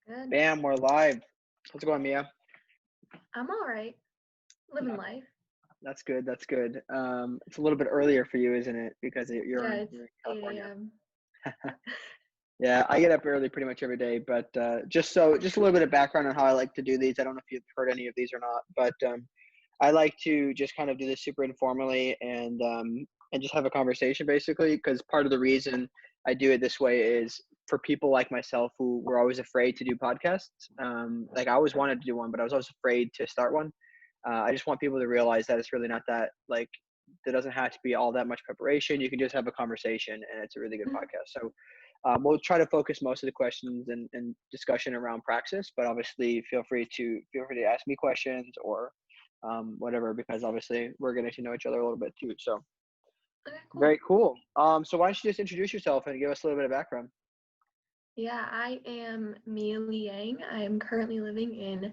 Good. Bam, we're live. How's it going, Mia? I'm all right. Living life. That's good. That's good. It's a little bit earlier for you, isn't it? Because Yeah, it's you're in 8 California. a.m. Yeah, I get up early pretty much every day, but just a little bit of background on how I like to do these. I don't know if you've heard any of these or not, but I like to just kind of do this super informally and just have a conversation basically. Because part of the reason I do it this way is for people like myself who were always afraid to do podcasts. Like I always wanted to do one, but I was always afraid to start one. I just want people to realize that it's really not that like there doesn't have to be all that much preparation. You can just have a conversation, and it's a really good podcast. So we'll try to focus most of the questions and discussion around Praxis, but obviously feel free to ask me questions or whatever, because obviously we're getting to know each other a little bit too. So Okay, cool. very cool. So why don't you just introduce yourself and give us a little bit of background? Yeah, I am Mia Liang. I am currently living in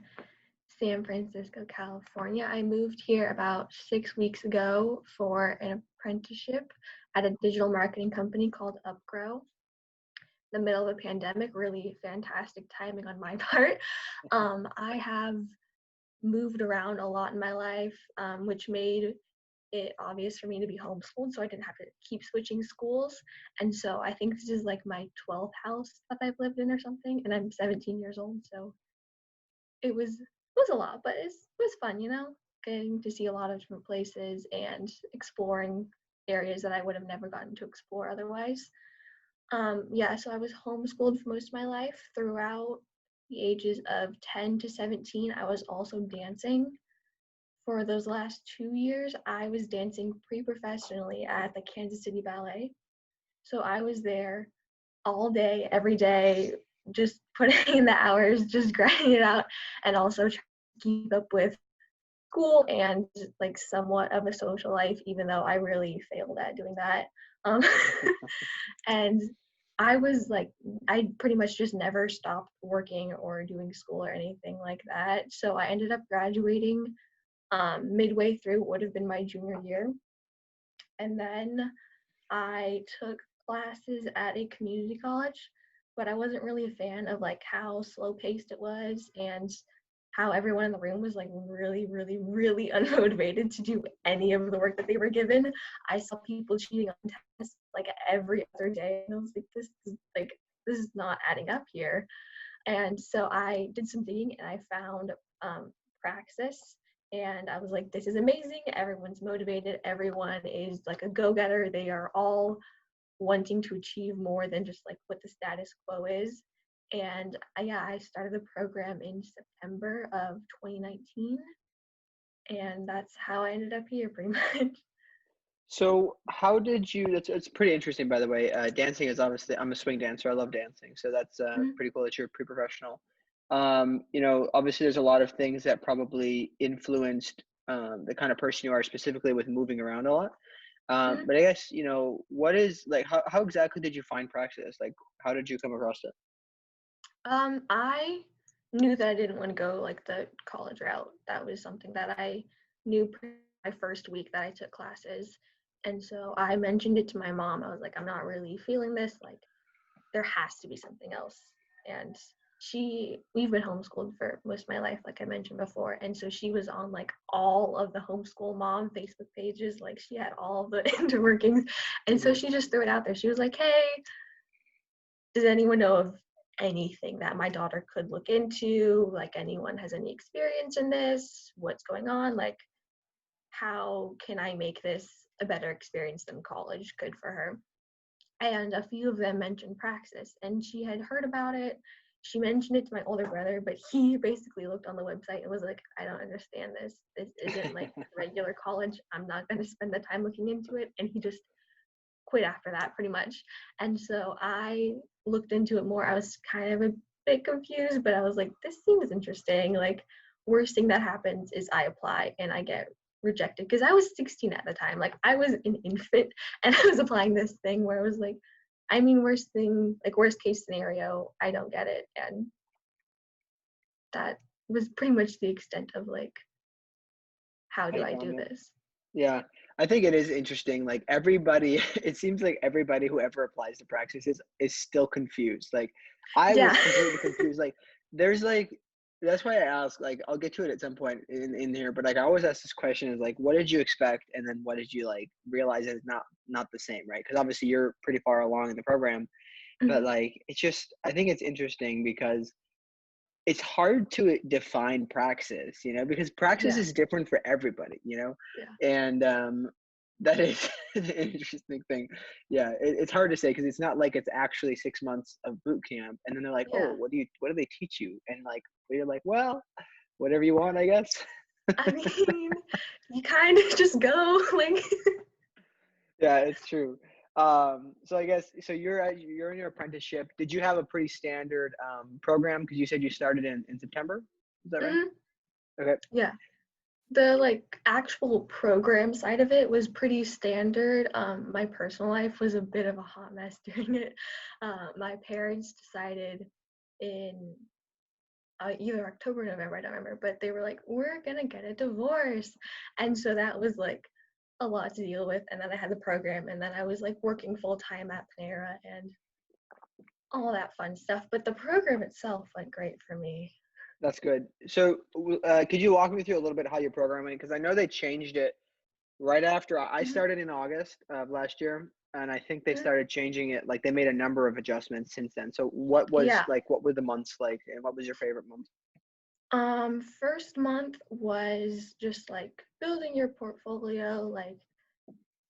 San Francisco, California. I moved here about 6 weeks ago for an apprenticeship at a digital marketing company called Upgrow. The middle of a pandemic, really fantastic timing on my part. I have moved around a lot in my life, which made it obvious for me to be homeschooled, so I didn't have to keep switching schools. And so I think this is like my 12th house that I've lived in or something, and I'm 17 years old, so it was a lot, but it was fun, getting to see a lot of different places and exploring areas that I would have never gotten to explore otherwise. Yeah, so I was homeschooled for most of my life. Throughout the ages of 10 to 17, I was also dancing. For those last 2 years, I was dancing pre-professionally at the Kansas City Ballet. So I was there all day, every day, just putting in the hours, just grinding it out, and also trying to keep up with school and like somewhat of a social life, even though I really failed at doing that. Um, and I was like, I pretty much just never stopped working or doing school or anything like that. So I ended up graduating midway through would have been my junior year. And then I took classes at a community college, but I wasn't really a fan of like how slow paced it was and how everyone in the room was like really, really, really unmotivated to do any of the work that they were given. I saw people cheating on tests like every other day, and I was like, this is not adding up here. And so I did some digging and I found Praxis. And I was like, this is amazing. Everyone's motivated. Everyone is like a go-getter. They are all wanting to achieve more than just like what the status quo is. And yeah, I started the program in September of 2019. And that's how I ended up here pretty much. So how did you? That's it's pretty interesting, by the way. Dancing is obviously I'm a swing dancer. I love dancing, so that's pretty cool that you're pre-professional. Obviously there's a lot of things that probably influenced the kind of person you are, specifically with moving around a lot. But I guess what is like how exactly did you find Praxis? Like how did you come across it? I knew that I didn't want to go like the college route. That was something that I knew my first week that I took classes. And so I mentioned it to my mom. I was like, I'm not really feeling this. Like, there has to be something else. And we've been homeschooled for most of my life, like I mentioned before. And so she was on like all of the homeschool mom Facebook pages. Like, she had all the interworkings. And so she just threw it out there. She was like, hey, does anyone know of anything that my daughter could look into? Like, anyone has any experience in this? What's going on? Like, how can I make this a better experience than college could for her? And a few of them mentioned Praxis, and she had heard about it. She mentioned it to my older brother, but he basically looked on the website and was like, I don't understand this. This isn't like regular college. I'm not going to spend the time looking into it. And he just quit after that pretty much. And so I looked into it more. I was kind of a bit confused, but I was like, this seems interesting. Like, worst thing that happens is I apply and I get rejected, because I was 16 at the time. Like, I was an infant and I was applying this thing where I was like, I mean, worst case scenario, I don't get it. And that was pretty much the extent of like, how do I I do found it. this? Yeah, I think it is interesting. Like everybody, it seems like everybody who ever applies to Praxis is still confused. Like I Yeah. was completely confused. Like there's like that's why I ask. Like I'll get to it at some point in here, but like I always ask this question: is like, what did you expect, and then what did you like realize is not the same, right? Because obviously you're pretty far along in the program, but Mhm. like it's just I think it's interesting because it's hard to define praxis, because praxis Yeah. is different for everybody, Yeah. and that is an interesting thing. Yeah, it's hard to say because it's not like it's actually 6 months of boot camp, and then they're like, "Oh, Yeah. what do they teach you?" And like we're like, "Well, whatever you want, I guess." I mean, you kind of just go like Yeah, it's true. So I guess so you're in your apprenticeship. Did you have a pretty standard program? Because you said you started in September. Is that right? Mhm. Okay. Yeah. The like actual program side of it was pretty standard. My personal life was a bit of a hot mess during it. My parents decided in either October or November, I don't remember, but they were like, we're gonna get a divorce. And so that was like a lot to deal with. And then I had the program, and then I was like working full time at Panera and all that fun stuff. But the program itself went great for me. That's good. So, could you walk me through a little bit how you're programming? Because I know they changed it right after I Mhm. started in August of last year, and I think they Mhm. started changing it. Like they made a number of adjustments since then. So, Yeah. what were the months like, and what was your favorite month? First month was just like building your portfolio, like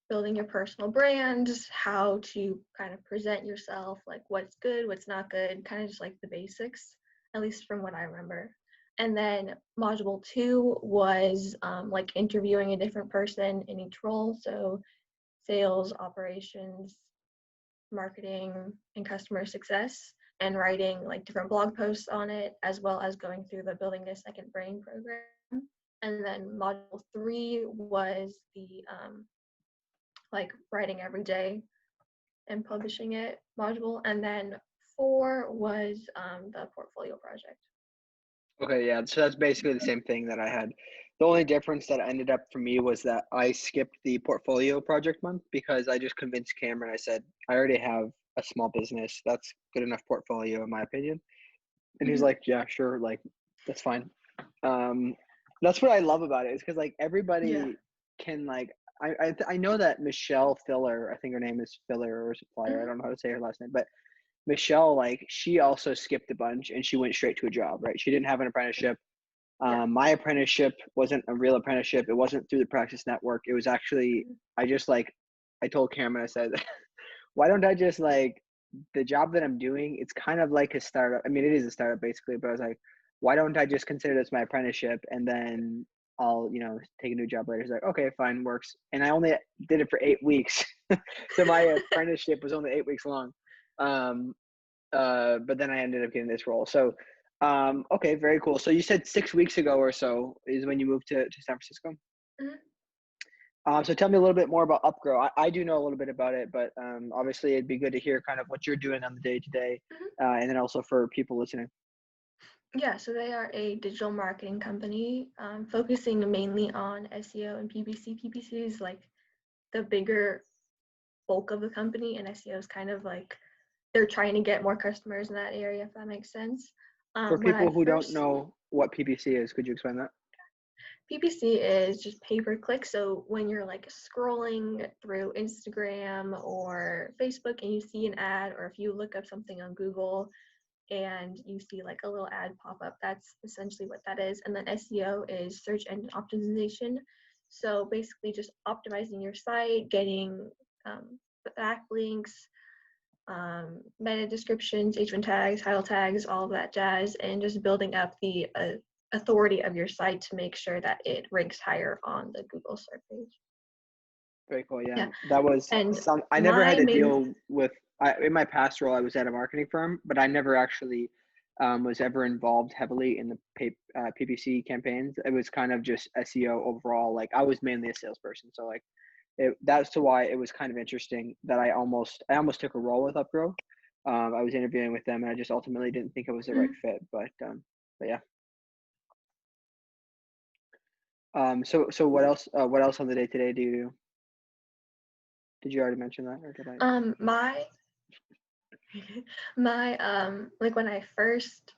building your personal brand, how to kind of present yourself, like what's good, what's not good, kind of just like the basics, at least from what I remember. And then module two was like interviewing a different person in each role. So sales, operations, marketing, and customer success, and writing like different blog posts on it, as well as going through the Building a Second Brain program. And then module three was the like writing every day and publishing it module. And then four was the portfolio project. Okay, yeah. So that's basically the same thing that I had. The only difference that ended up for me was that I skipped the portfolio project month because I just convinced Cameron. I said I already have a small business. That's good enough portfolio in my opinion. And he's Mhm. like, yeah, sure, like that's fine. Um, that's what I love about it is because like Yeah. everybody can like I know that Michelle Filler, I think her name is Filler or Supplier, I Mhm. don't know how to say her last name, but Michelle, like she also skipped a bunch and she went straight to a job, right? She didn't have an apprenticeship. Yeah. My apprenticeship wasn't a real apprenticeship. It wasn't through the Praxis Network. It was actually Mhm. I just like I told Cameron, I said, why don't I just like the job that I'm doing? It's kind of like a startup. I mean, it is a startup basically, but I was like, why don't I just consider this my apprenticeship and then I'll, take a new job later. He's like, okay, fine, works. And I only did it for 8 weeks. So my apprenticeship was only 8 weeks long. Um, but then I ended up getting this role. So, okay, very cool. So you said 6 weeks ago or so is when you moved to San Francisco. Mhm. So tell me a little bit more about Upgrow. I do know a little bit about it, but obviously it'd be good to hear kind of what you're doing on the day to day, Mhm. and then also for people listening. Yeah, so they are a digital marketing company focusing mainly on SEO and PPC. PPC is like the bigger bulk of the company, and SEO is kind of like they're trying to get more customers in that area, if that makes sense. For When I people who don't first, know what PPC is, could you explain that? PPC is just pay per click. So when you're like scrolling through Instagram or Facebook and you see an ad, or if you look up something on Google and you see like a little ad pop up, that's essentially what that is. And then SEO is search engine optimization. So basically just optimizing your site, getting backlinks, meta descriptions, H1 tags, title tags, all of that jazz, and just building up the authority of your site to make sure that it ranks higher on the Google search page. Very cool. Yeah, Yeah, that was and some. I never had my to main, deal with. In my past role, I was at a marketing firm, but I never actually was ever involved heavily in the PPC campaigns. It was kind of just SEO overall. Like I was mainly a salesperson, so like that's to why it was kind of interesting that I almost took a role with Upgrow. I was interviewing with them, and I just ultimately didn't think it was the right mhm. fit. But yeah. So what else? What else on the day today do you do? Did you already mention that, or did I? My my like when I first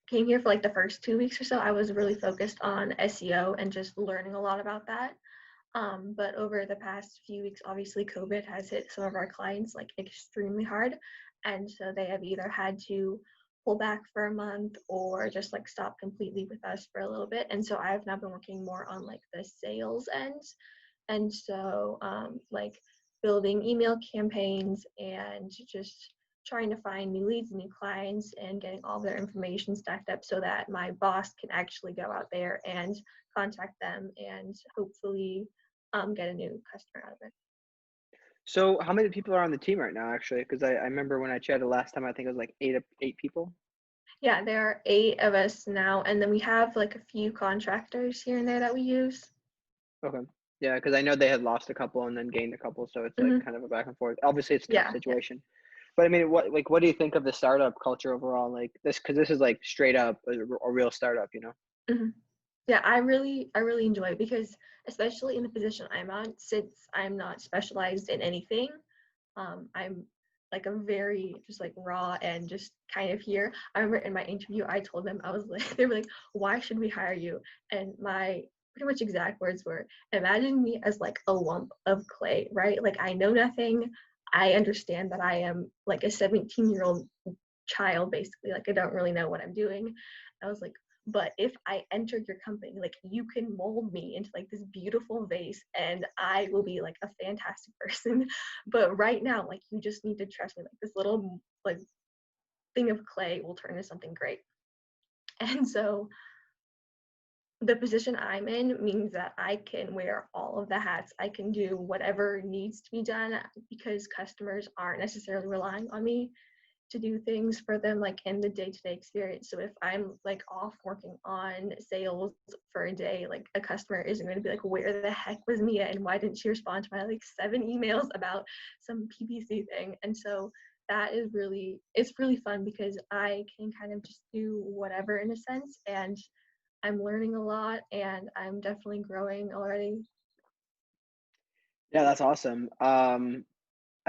came here for like the first 2 weeks or so, I was really focused on SEO and just learning a lot about that. But over the past few weeks, obviously COVID has hit some of our clients like extremely hard. And so they have either had to pull back for a month or just like stop completely with us for a little bit. And so I've now been working more on like the sales end. And so like building email campaigns and just trying to find new leads and new clients and getting all their information stacked up so that my boss can actually go out there and contact them and hopefully get a new customer out of it. So how many people are on the team right now, actually? Because I remember when I chatted last time, I think it was like eight people. Yeah, there are 8 of us now, and then we have like a few contractors here and there that we use. Okay. Yeah, because I know they had lost a couple and then gained a couple, so it's like Hmm. kind of a back and forth. Obviously, it's a tough Yeah, yeah. situation. But I mean, what do you think of the startup culture overall? Like this, because this is like straight up a real startup, you know? Hmm. Yeah, I really enjoy it because especially in the position I'm on, since I'm not specialized in anything, I'm like a very just like raw and just kind of here. I remember in my interview, I told them I was like, they were like, "Why should we hire you?" And my pretty much exact words were, "Imagine me as like a lump of clay, right? Like I know nothing. I understand that I am like a 17-year-old child, basically. Like I don't really know what I'm doing." I was like, but if I enter your company, like you can mold me into like this beautiful vase and I will be like a fantastic person. But right now, like you just need to trust me. Like this little like thing of clay will turn into something great. And so the position I'm in means that I can wear all of the hats. I can do whatever needs to be done because customers aren't necessarily relying on me to do things for them like in the day-to-day experience. So if I'm like off working on sales for a day, like a customer isn't going to be like, where the heck was Mia and why didn't she respond to my like 7 emails about some PPC thing? And so that is really, it's really fun because I can kind of just do whatever in a sense, and I'm learning a lot and I'm definitely growing already. Yeah, that's awesome.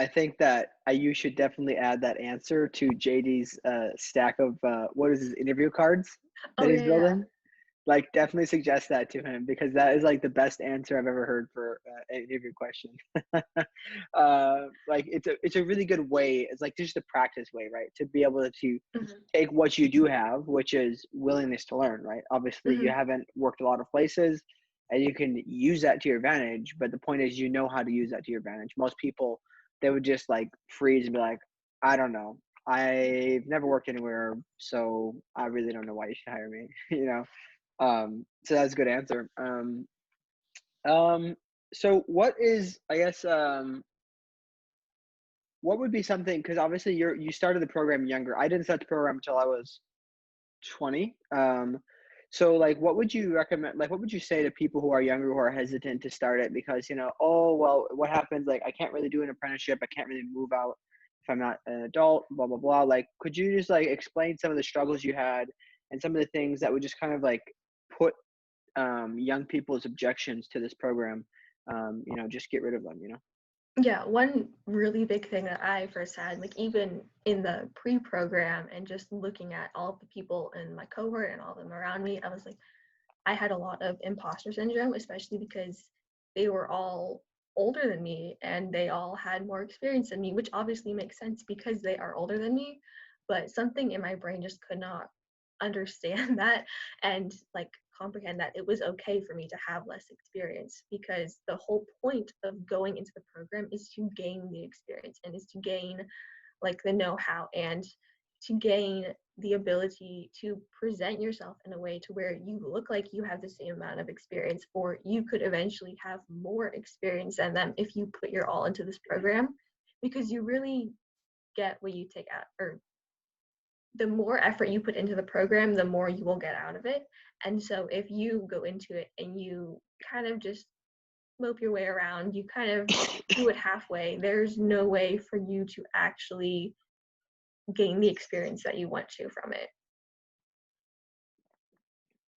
I think that you should definitely add that answer to JD's stack of what is his interview cards that Oh he's yeah, yeah. building. Like, definitely suggest that to him because that is like the best answer I've ever heard for an interview question. Like, it's a really good way. It's like just a practice way, right? To be able to Hmm. take what you do have, which is willingness to learn, right? Obviously, you Hmm. haven't worked a lot of places and you can use that to your advantage. But the point is, you know how to use that to your advantage. Most people, they would just like freeze and be like, I don't know. I've never worked anywhere, so I really don't know why you should hire me, you know? So that's a good answer. Um, so what is, I guess, what would be something, because obviously you started the program younger. I didn't start the program until I was 20. So like, what would you recommend? Like, what would you say to people who are younger, who are hesitant to start it because, oh, well, what happens? Like, I can't really do an apprenticeship. I can't really move out if I'm not an adult, blah, blah, blah. Like, could you just like explain some of the struggles you had and some of the things that would just kind of like put young people's objections to this program, just get rid of them, Yeah, one really big thing that I first had, like even in the pre-program and just looking at all of the people in my cohort and all of them around me, I was like, I had a lot of imposter syndrome, especially because they were all older than me and they all had more experience than me, which obviously makes sense because they are older than me. But something in my brain just could not understand that and like comprehend that it was okay for me to have less experience, because the whole point of going into the program is to gain the experience and is to gain like the know-how and to gain the ability to present yourself in a way to where you look like you have the same amount of experience, or you could eventually have more experience than them if you put your all into this program, because you really get what you take out, or the more effort you put into the program, the more you will get out of it. And so if you go into it and you kind of just mope your way around, you kind of do it halfway, there's no way for you to actually gain the experience that you want to from it.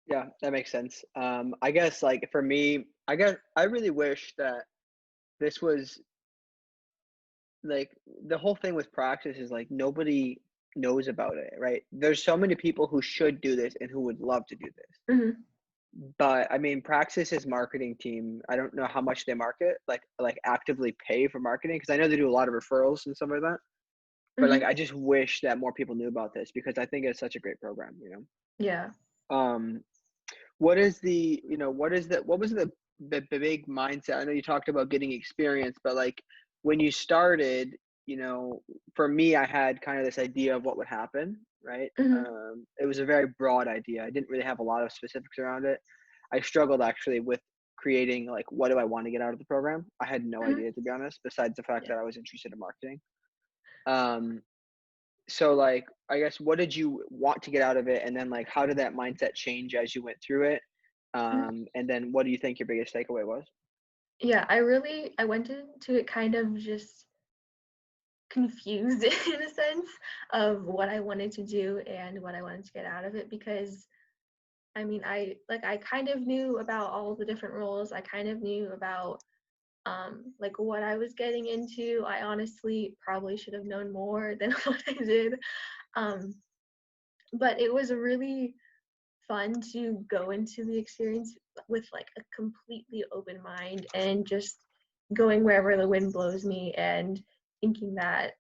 Yeah, that makes sense. I guess like for me, I guess I really wish that this was like the whole thing with Praxis is like nobody knows about it, right? There's so many people who should do this and who would love to do this. Mhm. But I mean, Praxis's marketing team, I don't know how much they market, like actively pay for marketing because I know they do a lot of referrals and stuff like that. But like, Mhm. I just wish that more people knew about this because I think it's such a great program, you Yeah. know. What is the, what is the, what was the big mindset? I know you talked about getting experience, but like when you started, for me, I had kind of this idea of what would happen, right? Mhm. It was a very broad idea. I didn't really have a lot of specifics around it. I struggled actually with creating like what do I want to get out of the program. I had no Mhm. idea, to be honest, besides the fact Yeah. that I was interested in marketing. Um, so like, I guess what did you want to get out of it? And then like, how did that mindset change as you went through it? Mhm. And then what do you think your biggest takeaway was? Yeah, I went into it kind of just confused in a sense of what I wanted to do and what I wanted to get out of it because I mean, I kind of knew about all the different roles. I kind of knew about like what I was getting into. I honestly probably should have known more than what I did. Um, but it was really fun to go into the experience with like a completely open mind and just going wherever the wind blows me and thinking that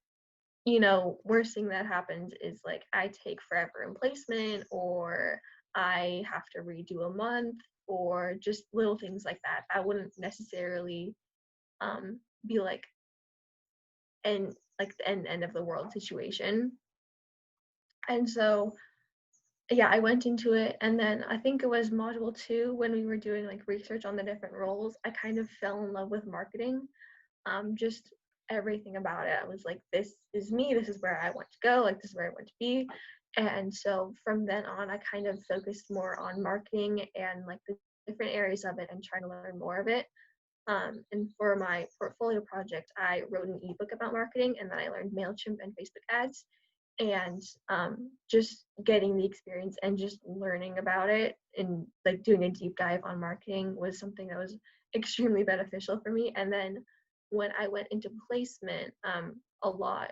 worst thing that happens is like I take forever in placement or I have to redo a month or just little things like that. I wouldn't necessarily be like and like the end of the world situation. And so yeah, I went into it and then I think it was module 2 when we were doing like research on the different roles. I kind of fell in love with marketing. Just everything about it. I was like, this is me, this is where I want to go, like this is where I want to be. And so from then on, I kind of focused more on marketing and like the different areas of it and trying to learn more of it. And for my portfolio project, I wrote an ebook about marketing and then I learned MailChimp and Facebook ads. And just getting the experience and just learning about it and like doing a deep dive on marketing was something that was extremely beneficial for me. And then when I went into placement, a lot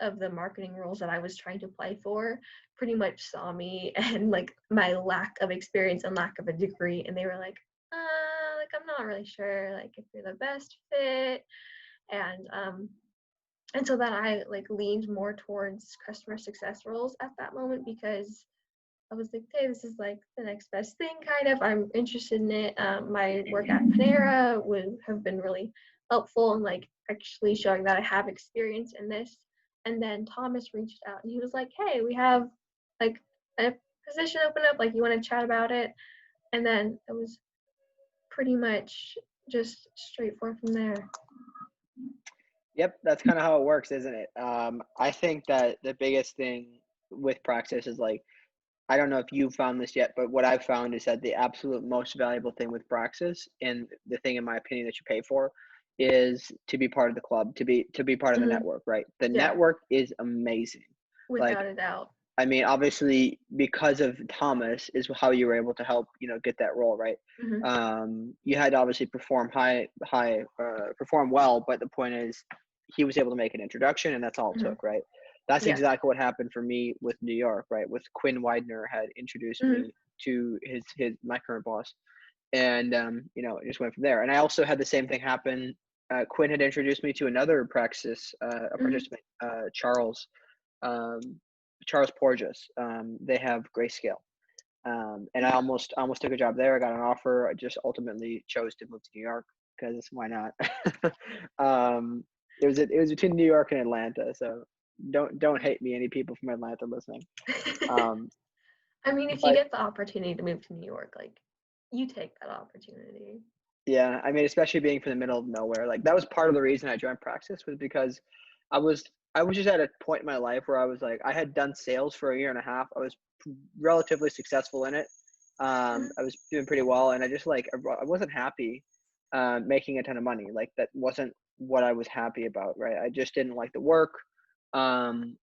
of the marketing roles that I was trying to apply for pretty much saw me and like my lack of experience and lack of a degree, and they were like I'm not really sure like if you're the best fit, and so then I like leaned more towards customer success roles at that moment because I was like, hey, this is like the next best thing, kind of. I'm interested in it. My work at Panera would have been really helpful in like actually showing that I have experience in this. And then Thomas reached out and he was like, hey, we have like a position open up, like you want to chat about it? And then it was pretty much just straightforward from there. Yep, that's kind of how it works, isn't it? I think that the biggest thing with Praxis is like, I don't know if you found this yet, but what I've found is that the absolute most valuable thing with Praxis, and the thing in my opinion that you pay for, is to be part of the club, to be part of the Hmm. network, right? The Yeah, network is amazing. Like, without a doubt. I mean, obviously, because of Thomas is how you were able to help, get that role, right? Hmm. You had to obviously perform well, but the point is, he was able to make an introduction, and that's all it Hmm. took, right? That's Yeah. exactly what happened for me with New York, right? With Quinn Widener had introduced Hmm. me to his my current boss, and it just went from there. And I also had the same thing happen. Quinn had introduced me to another Praxis a Hmm. participant, Charles um, Charles Porges. They have Grayscale, and I almost took a job there. I got an offer. I just ultimately chose to move to New York because why not? um, it was between New York and Atlanta, so don't hate me, any people from Atlanta listening. Um, I mean, if you but get the opportunity to move to New York, like you take that opportunity. yeah, I mean, especially being from the middle of nowhere, like that was part of the reason I joined Praxis was because I was I was just at a point in my life where I was like I had done sales for a year and a half. I was relatively successful in it. Mhm. I was doing pretty well, and I just like I wasn't happy making a ton of money. Like that wasn't what I was happy about, right? I just didn't like the work, um,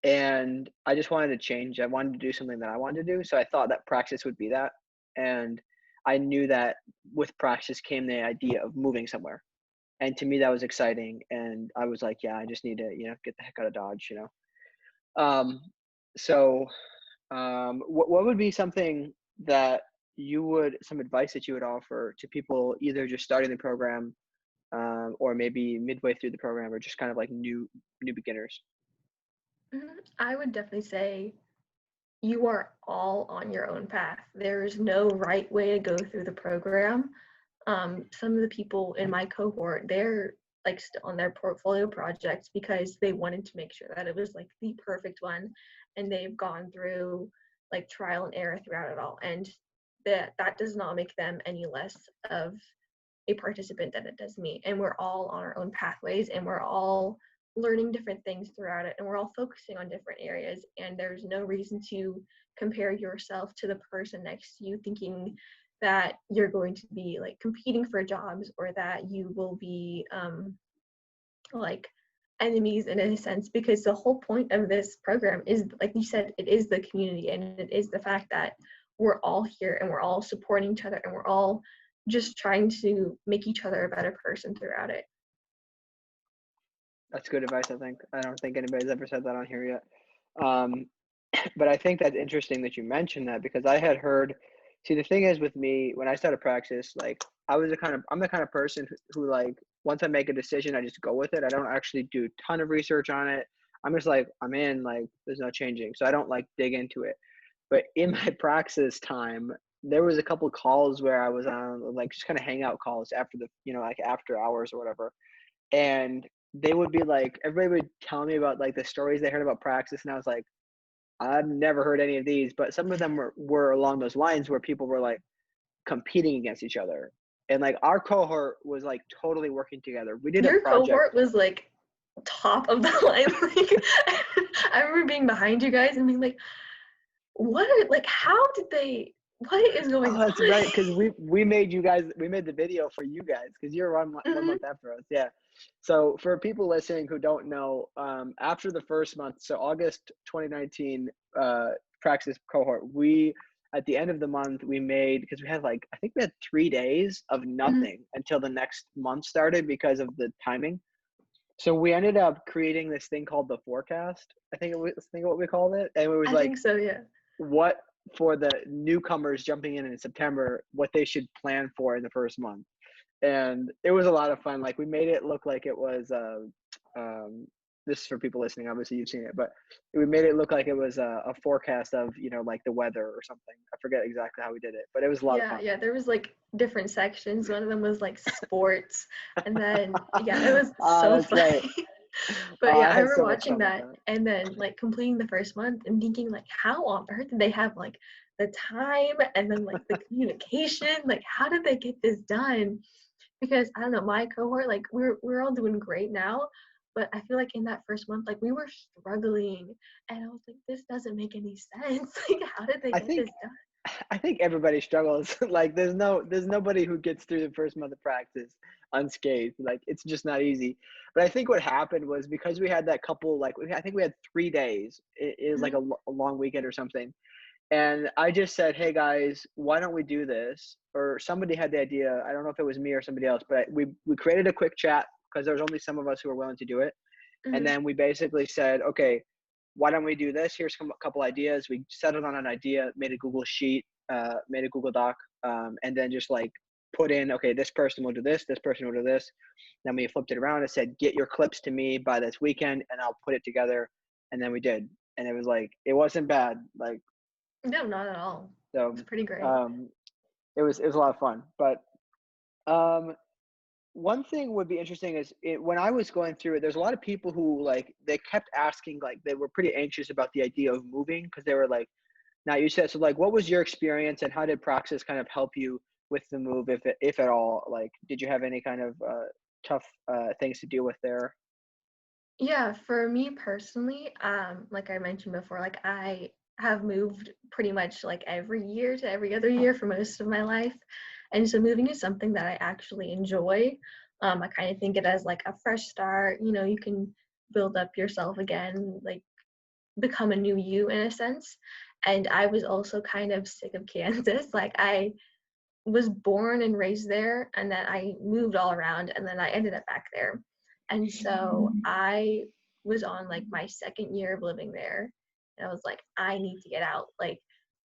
and I just wanted to change. I wanted to do something that I wanted to do, so I thought that Praxis would be that, and I knew that with Praxis came the idea of moving somewhere. And to me, that was exciting. And I was like, yeah, I just need to, get the heck out of Dodge, you know? Um, so, what would be something that some advice that you would offer to people either just starting the program, or maybe midway through the program, or just kind of like new beginners? I would definitely say you are all on your own path. There is no right way to go through the program. Some of the people in my cohort, they're like still on their portfolio projects because they wanted to make sure that it was like the perfect one, and they've gone through like trial and error throughout it all, and that does not make them any less of a participant than it does me. And we're all on our own pathways, and we're all learning different things throughout it, and we're all focusing on different areas, and there's no reason to compare yourself to the person next to you thinking that you're going to be like competing for jobs, or that you will be like enemies in a sense, because the whole point of this program is, like you said, it is the community, and it is the fact that we're all here and we're all supporting each other, and we're all just trying to make each other a better person throughout it. That's good advice. I don't think anybody's ever said that on here yet. Um, but I think that's interesting that you mentioned that, because I had heard. See, the thing is with me, when I started Praxis, like I'm the kind of person who like once I make a decision, I just go with it. I don't actually do a ton of research on it. I'm just like I'm in, like there's no changing. So I don't like dig into it. But in my Praxis time, there was a couple calls where I was on like just kind of hangout calls after the like after hours or whatever, and they would be like everybody would tell me about like the stories they heard about Praxis, and I was like, I've never heard any of these, but some of them were along those lines where people were like competing against each other. And like our cohort was like totally working together. We did a Your project. cohort was like top of the line. Like, I remember being behind you guys and being like, what are like, how did they, what is going Oh, that's on? right, because we made the video for you guys because you're one Hmm. month after us. Yeah. So for people listening who don't know, after the first month, so August 2019, Praxis cohort, we at the end of the month we made, because we had like I think we had 3 days of Hmm. nothing until the next month started because of the timing. So we ended up creating this thing called the forecast. I think what we called it, and it was I like think so, yeah. what for the newcomers jumping in September, what they should plan for in the first month. And it was a lot of fun. Like we made it look like it was um, this is for people listening, obviously you've seen it, but we made it look like it was a forecast of like the weather or something. I forget exactly how we did it, but it was a lot of Yeah, fun. yeah, there was like different sections. One of them was like sports, and then yeah, it was Ah, so that's right. funny. But yeah, I I had remember so much watching fun with that that. and then like completing the first month and thinking like, how on earth did they have like the time and then like the communication? Like, how did they get this done? Because I don't know, my cohort, like we're all doing great now, but I feel like in that first month, like we were struggling, and I was like, this doesn't make any sense. Like, how did they I get think this done? I think everybody struggles. Like there's nobody who gets through the first month of practice unscathed. Like it's just not easy. But I think what happened was because we had that couple, like I think we had 3 days. It was like Mhm. a long weekend or something. And I just said, hey guys, why don't we do this? Or somebody had the idea. I don't know if it was me or somebody else, but we created a quick chat because there was only some of us who were willing to do it. And Mhm. then we basically said, okay, why don't we do this? Here's a couple ideas. We settled on an idea, made a Google sheet, made a Google Doc, and then just like put in, okay, this person will do this person will do this. Then we flipped it around and said, get your clips to me by this weekend, and I'll put it together. And then we did, and it was like it wasn't bad. Like No, not at all. so, It's pretty great. um, it was a lot of fun. But um, one thing would be interesting is when I was going through it, there's a lot of people who like they kept asking, like they were pretty anxious about the idea of moving because they were like not used to it. So like, what was your experience and how did Praxis kind of help you with the move, if at all? Like, did you have any kind of tough things to deal with there? Yeah, for me personally, like I mentioned before, like I have moved pretty much like every year to every other year for most of my life. And so moving is something that I actually enjoy. I kind of think it as like a fresh start. You know, you can build up yourself again, like become a new you in a sense. And I was also kind of sick of Kansas. Like was born and raised there, and then I moved all around, and then I ended up back there. And so I was on like my second year of living there, and I was like, I need to get out like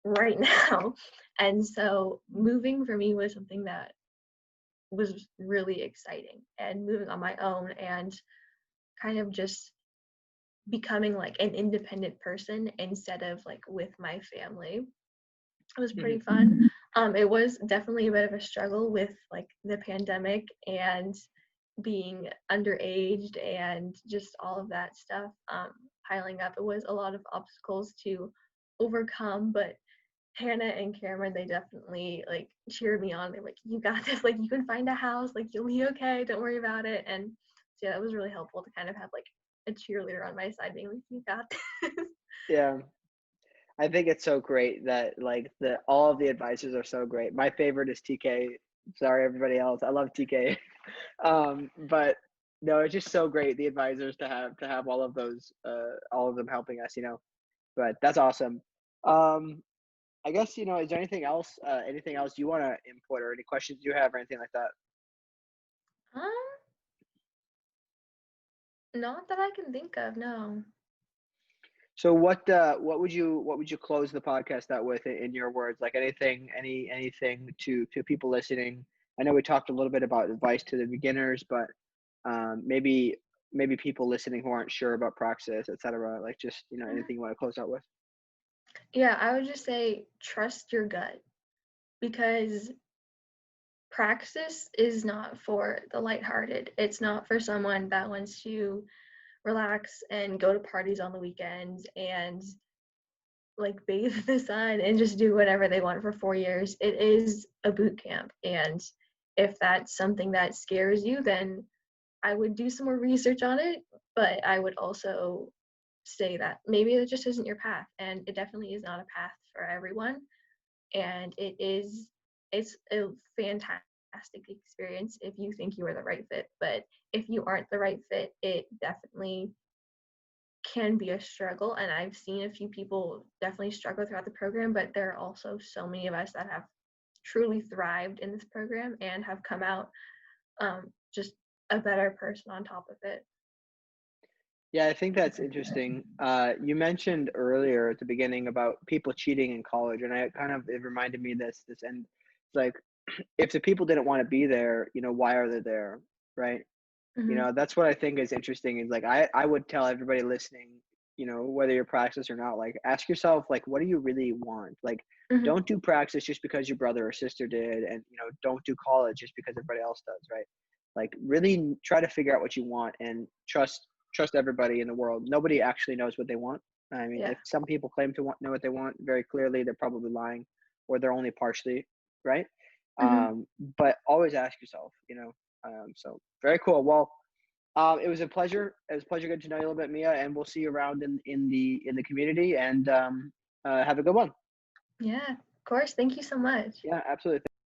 right now. And so moving for me was something that was really exciting, and moving on my own and kind of just becoming like an independent person instead of like with my family. It was pretty Mhm. fun. It was definitely a bit of a struggle with like the pandemic and being underaged and just all of that stuff piling up. It was a lot of obstacles to overcome, but Hannah and Cameron, they definitely like cheered me on. They're like, "You got this! Like, you can find a house. Like, you'll be okay. Don't worry about it." And so, yeah, that was really helpful to kind of have like a cheerleader on my side, being like, "You got this." Yeah. I think it's so great that like the all of the advisors are so great. My favorite is TK. Sorry, everybody else. I love TK. But no, it's just so great the advisors to have all of them helping us, you know. But that's awesome. Um, I guess is there anything else you want to input or any questions you have or anything like that? um, Not that I can think of. No. So what would you close the podcast out with in your words? Like anything to people listening. I know we talked a little bit about advice to the beginners, but maybe people listening who aren't sure about Praxis, etc. Like just anything you want to close out with. Yeah, I would just say trust your gut, because Praxis is not for the lighthearted. It's not for someone that wants to relax and go to parties on the weekends and like bathe in the sun and just do whatever they want for 4 years. It is a boot camp. And if that's something that scares you, then I would do some more research on it. But I would also say that maybe it just isn't your path. And it definitely is not a path for everyone. And it's a fantastic experience if you think you are the right fit. But if you aren't the right fit, it definitely can be a struggle, and I've seen a few people definitely struggle throughout the program, but there are also so many of us that have truly thrived in this program and have come out just a better person on top of it. Yeah, I think that's interesting. You mentioned earlier at the beginning about people cheating in college, and it reminded me of this, and it's like if the people didn't want to be there, why are they there, right? Hmm. That's what I think is interesting. Is like I would tell everybody listening, whether you're Praxis or not, like ask yourself, like, what do you really want? Like, Hmm. don't do Praxis just because your brother or sister did, and don't do college just because everybody else does, right? Like, really try to figure out what you want and trust everybody in the world. Nobody actually knows what they want. I mean, Yeah. if some people claim to know what they want very clearly, they're probably lying, or they're only partially right. Hmm. But always ask yourself, so very cool. Well, it was a pleasure. It was a pleasure getting to know you a little bit, Mia, and we'll see you around in the community. And have a good one. Yeah, of course. Thank you so much. Yeah, absolutely.